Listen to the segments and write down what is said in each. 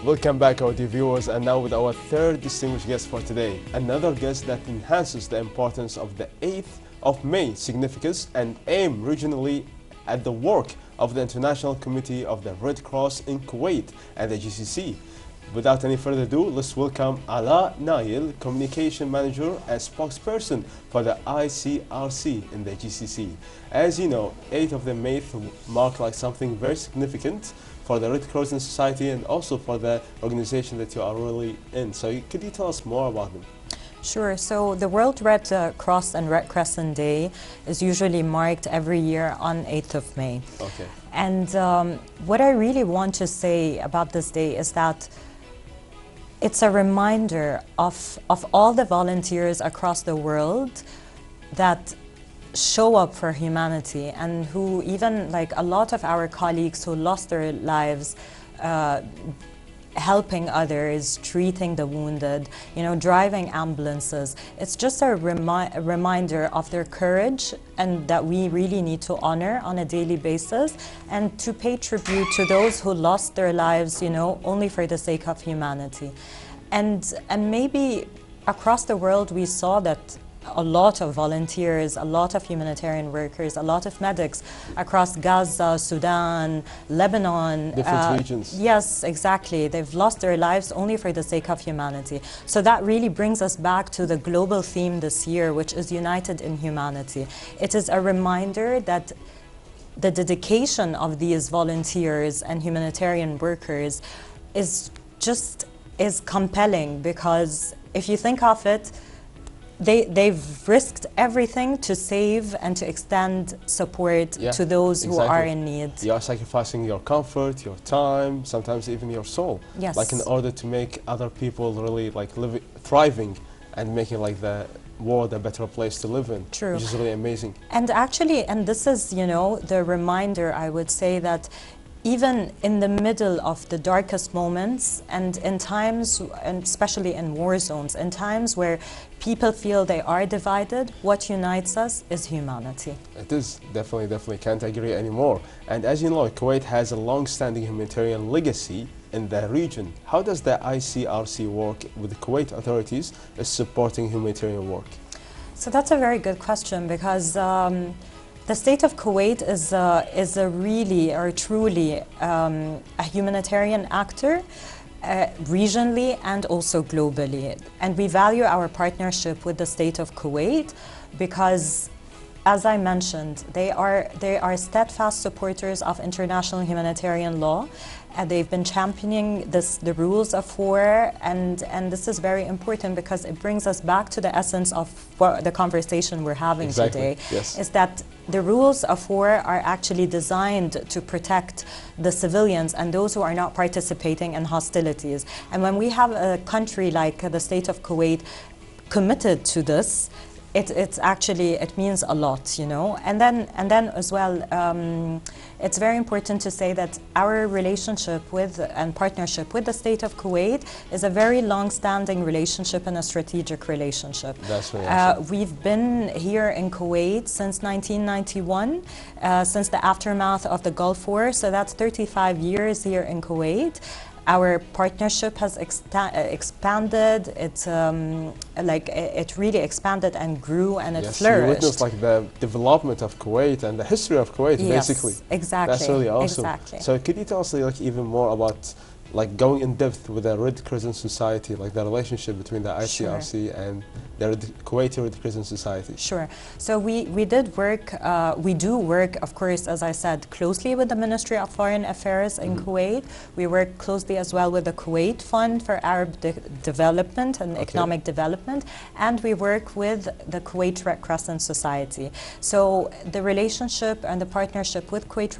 Welcome back, our dear viewers, and now with our third distinguished guest for today. Another guest that enhances the importance of the 8th of May significance and aim regionally at the work of the International Committee of the Red Cross in Kuwait and the GCC. Without any further ado, let's welcome Nayel, Communication Manager and Spokesperson for the ICRC in the GCC. As you know, 8th of the May marked like something very significant for the Red Cross Society and also for the organization that you are really in. So could you tell us more about them? Sure. So the World Red Cross and Red Crescent Day is usually marked every year on 8th of May. Okay. And what I really want to say about this day is that it's a reminder of all the volunteers across the world that show up for humanity and who even like a lot of our colleagues who lost their lives helping others, treating the wounded, you know, driving ambulances. It's just a reminder of their courage and that we really need to honor on a daily basis and to pay tribute to those who lost their lives, you know, only for the sake of humanity. And maybe across the world we saw that a lot of volunteers, a lot of humanitarian workers, a lot of medics across Gaza, Sudan, Lebanon. Different regions. Yes, exactly. They've lost their lives only for the sake of humanity. So that really brings us back to the global theme this year, which is United in Humanity. It is a reminder that the dedication of these volunteers and humanitarian workers is compelling, because if you think of it, they've risked everything to save and to extend support to those who are in need. You are sacrificing your comfort, your time, sometimes even your soul. Yes. Like in order to make other people really like thriving and making like the world a better place to live in. True. Which is really amazing. And actually, and this is, you know, the reminder, I would say, that even in the middle of the darkest moments and in times, and especially in war zones, in times where people feel they are divided, what unites us is humanity. It is, definitely can't agree anymore. And as you know, Kuwait has a long-standing humanitarian legacy in the region. How does the ICRC work with the Kuwait authorities is supporting humanitarian work? So that's a very good question, because the state of Kuwait is a really or truly a humanitarian actor regionally and also globally. And we value our partnership with the state of Kuwait because, as I mentioned, they are steadfast supporters of international humanitarian law. They've been championing the rules of war, and this is very important because it brings us back to the essence of what the conversation we're having today. Yes. Is that the rules of war are actually designed to protect the civilians and those who are not participating in hostilities. And when we have a country like the state of Kuwait committed to this, it means a lot, you know. And then as well, it's very important to say that our relationship with and partnership with the state of Kuwait is a very long-standing relationship and a strategic relationship. That's right. We've been here in Kuwait since 1991, since the aftermath of the Gulf War. So that's 35 years here in Kuwait. Our partnership has expanded. It really expanded and grew, and it flourished. You witnessed like the development of Kuwait and the history of Kuwait, basically. Exactly. That's really awesome. Exactly. So could you tell us like even more about like going in depth with the Red Crescent Society, like the relationship between the ICRC and the Kuwaiti Red Crescent Society? Sure. So we do work, of course, as I said, closely with the Ministry of Foreign Affairs in Kuwait. We work closely as well with the Kuwait Fund for Arab Development and Economic Development, and we work with the Kuwait Red Crescent Society. So the relationship and the partnership with Kuwait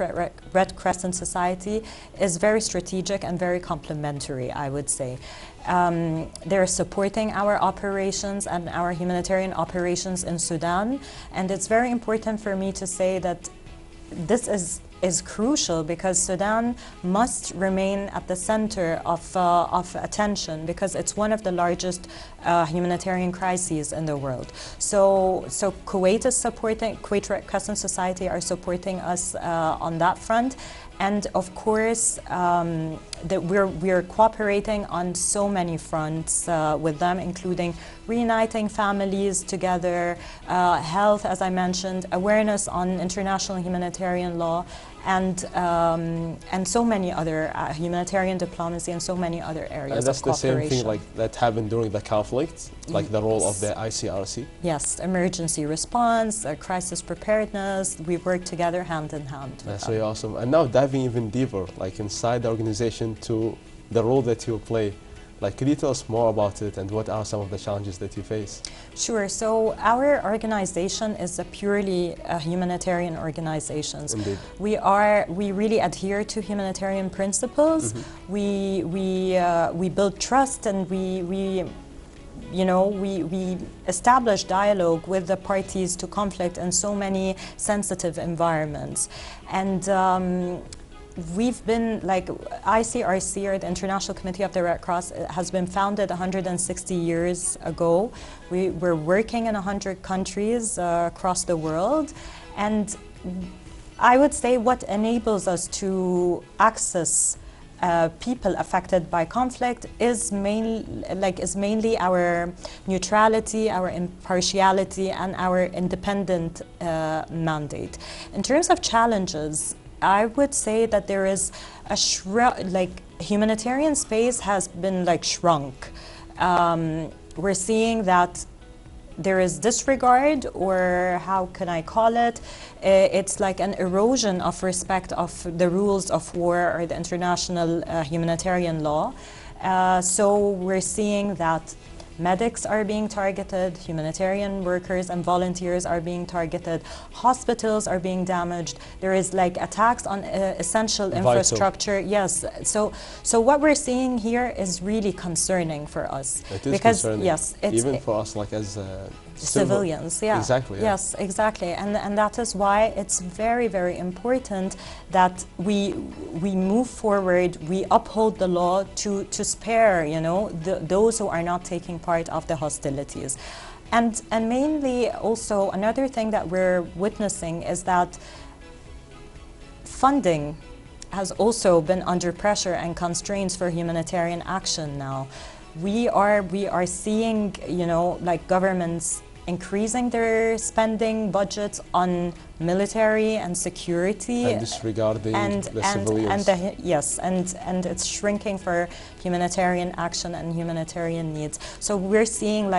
Red Crescent Society is very strategic and very complementary, I would say. They're supporting our operations and our humanitarian operations in Sudan, and it's very important for me to say that this is is crucial because Sudan must remain at the center of attention because it's one of the largest humanitarian crises in the world. So Kuwait is supporting, Kuwait Crescent Society are supporting us on that front. And of course, we're cooperating on so many fronts with them, including reuniting families together, health, as I mentioned, awareness on international humanitarian law, and so many other humanitarian diplomacy and so many other areas. And that's of the same thing cooperation. like that happened during the conflict, like the role of the ICRC. Yes, emergency response, crisis preparedness. We work together hand in hand. That's really awesome. And now diving even deeper, like inside the organization, to the role that you play. Like, could you tell us more about it and what are some of the challenges that you face? Sure. So our organization is a purely humanitarian organization. Indeed. We really adhere to humanitarian principles. We build trust, and we establish dialogue with the parties to conflict in so many sensitive environments. And we've been, like, ICRC, or the International Committee of the Red Cross, has been founded 160 years ago. We're working in 100 countries across the world. And I would say what enables us to access people affected by conflict is mainly our neutrality, our impartiality, and our independent mandate. In terms of challenges, I would say that there is a humanitarian space has been shrunk. We're seeing that there is disregard, or how can I call it? It's like an erosion of respect of the rules of war or the international humanitarian law. So we're seeing that medics are being targeted, humanitarian workers and volunteers are being targeted, hospitals are being damaged. There is attacks on essential infrastructure. Yes. So what we're seeing here is really concerning for us. It is because concerning. Yes, it's even for us, as civilians. Yeah. Exactly. Yeah. Yes, exactly. And that is why it's very, very important that we move forward, we uphold the law to spare, those who are not taking part of the hostilities. And mainly also another thing that we're witnessing is that funding has also been under pressure and constraints for humanitarian action now. We are seeing, governments increasing their spending budgets on military and security, and disregarding the civilians. And it's shrinking for humanitarian action and humanitarian needs. So we're seeing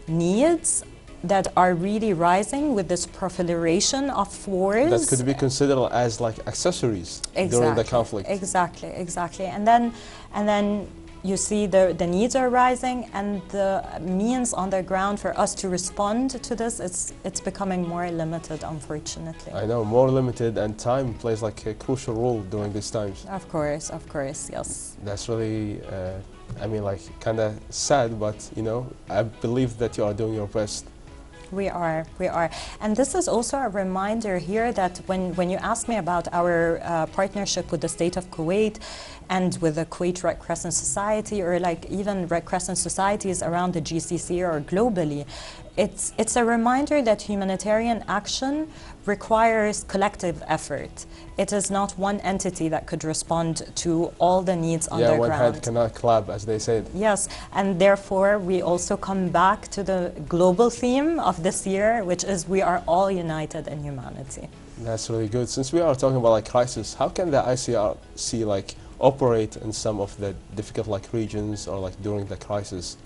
needs that are really rising with this proliferation of wars. That could be considered as accessories during the conflict. Exactly. And then you see the needs are rising, and the means on the ground for us to respond to this, it's becoming more limited, unfortunately. I know, more limited, and time plays a crucial role during these times. Of course, yes. That's really, kind of sad, but I believe that you are doing your best. We are. And this is also a reminder here that when you ask me about our partnership with the state of Kuwait and with the Kuwait Red Crescent Society, or even Red Crescent societies around the GCC or globally, it's a reminder that humanitarian action requires collective effort. It is not one entity that could respond to all the needs on the ground. Yeah, one hand cannot clap, as they said. Yes, and therefore we also come back to the global theme of this year, which is we are all united in humanity. That's really good. Since we are talking about crisis, how can the ICRC operate in some of the difficult regions or during the crisis?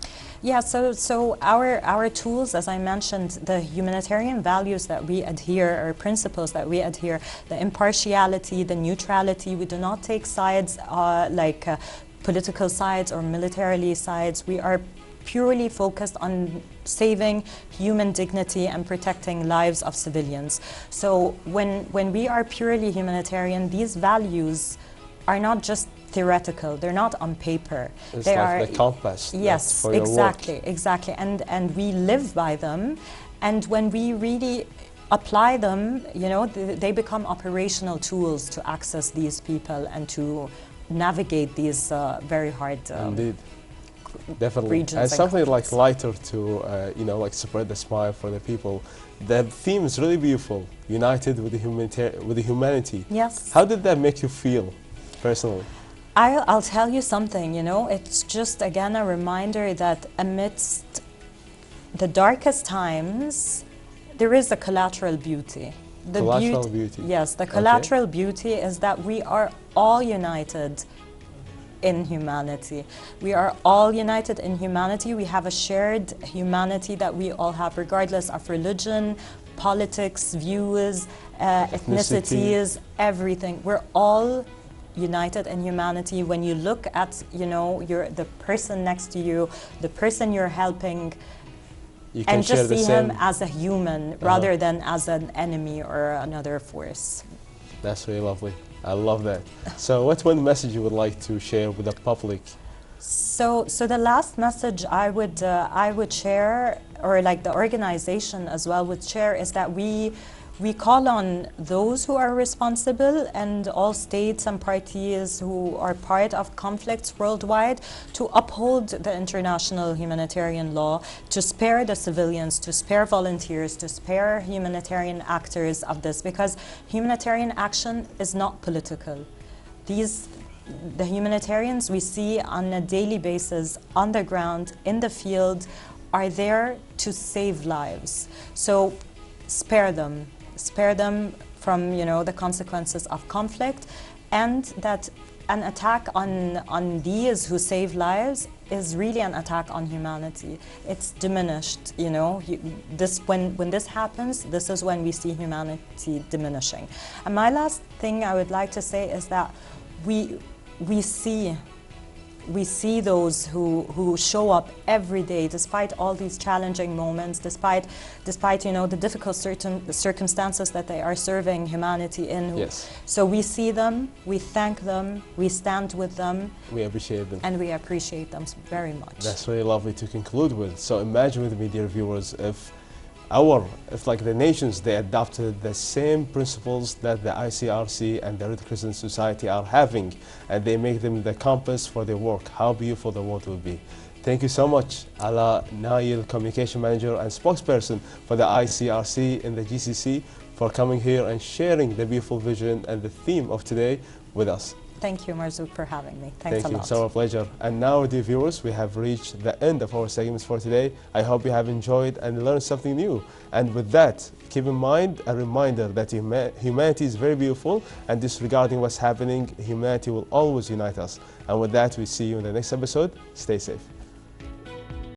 Yeah, so our tools, as I mentioned, the humanitarian values that we adhere, or principles that we adhere, the impartiality, the neutrality, we do not take sides political sides or militarily sides. We are purely focused on saving human dignity and protecting lives of civilians. So when we are purely humanitarian, these values are not just theoretical, they're not on paper. It's they are the compass. Yes, exactly. And we live by them. And when we really apply them, you know, they become operational tools to access these people and to navigate these very hard Indeed. Definitely. regions And something conflicts. like lighter to, you know, like spread the smile for the people. The theme is really beautiful, united with the humanity. Yes. How did that make you feel, personally? I'll tell you something, you know, it's just again a reminder that amidst the darkest times, there is a collateral beauty. The Collateral beauty. Yes, the Okay. collateral beauty is that we are all united in humanity. We are all united in humanity. We have a shared humanity that we all have, regardless of religion, politics, views, ethnicities, everything. We're all united in humanity. When you look at, you know, the person next to you, the person you're helping, You can and share just the see same. him as a human rather than as an enemy or another force. That's really lovely. I love that. So what's one message you would like to share with the public? So the last message I would share, or like the organization as well would share, is that we call on those who are responsible and all states and parties who are part of conflicts worldwide to uphold the international humanitarian law, to spare the civilians, to spare volunteers, to spare humanitarian actors of this, because humanitarian action is not political. The humanitarians we see on a daily basis on the ground, in the field, are there to save lives. So spare them from, you know, the consequences of conflict, and that an attack on these who save lives is really an attack on humanity. It's diminished, you know. When this happens, this is when we see humanity diminishing. And my last thing I would like to say is that we see those who show up every day despite all these challenging moments, despite you know, the difficult circumstances that they are serving humanity in. Yes. So we see them, we thank them, we stand with them. We appreciate them. And we appreciate them very much. That's really lovely to conclude with. So imagine with me, dear viewers, if like the nations, they adopted the same principles that the ICRC and the Red Crescent Society are having, and they make them the compass for their work, how beautiful the world will be. Thank you so much, Ala Nayel, Communication Manager and Spokesperson for the ICRC in the GCC, for coming here and sharing the beautiful vision and the theme of today with us. Thank you, Marzouk, for having me. Thanks a lot. Thank you, it's our pleasure. And now, dear viewers, we have reached the end of our segments for today. I hope you have enjoyed and learned something new. And with that, keep in mind a reminder that humanity is very beautiful, and disregarding what's happening, humanity will always unite us. And with that, we see you in the next episode. Stay safe.